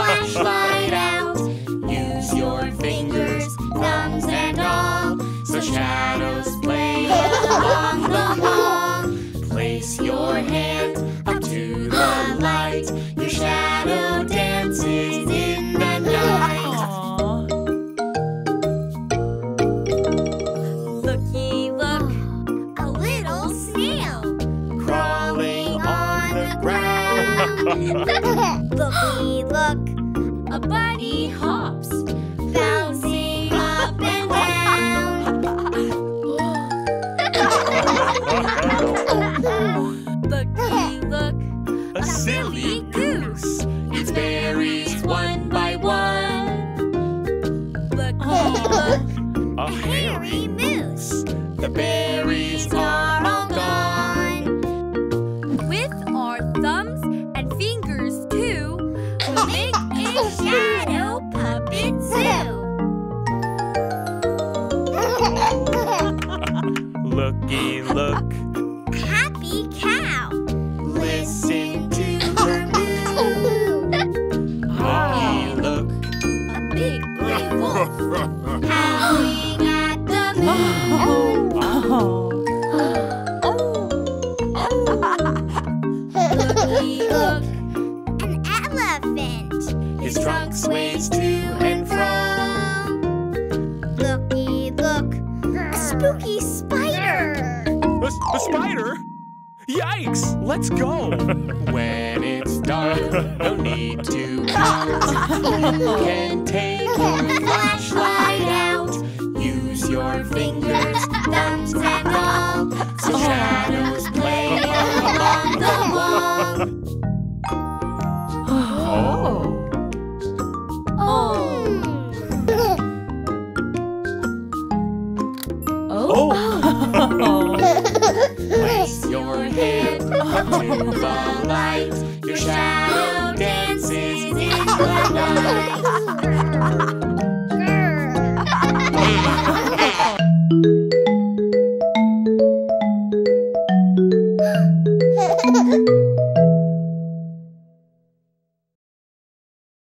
flashlight out. Use your fingers, thumbs and all, so shadows play along the wall. Place your hand up to the light. Your shadow dances in the night. Looky, look, a little snail Crawling on the ground. Looky, look, a bunny hops, bouncing up and down. Looky, look, A silly goose eats berries one by one. looky, look, A hairy moose. The berries are all gone. With our thumbs and fingers too, we'll make a shadow puppet zoo. Looky, look, Happy cow. listen to her moo. Looky, look, A big gray wolf howling at the moon. Looky, look, an elephant. his trunk sways to and fro. Looky, look, a spooky spider. A spider? Yikes! Let's go! When it's dark, no need to pout. You can take your flashlight out. Use your fingers, thumbs and all, so shadows play along the wall. Place your hand up to the light. Your shadow dances in the night.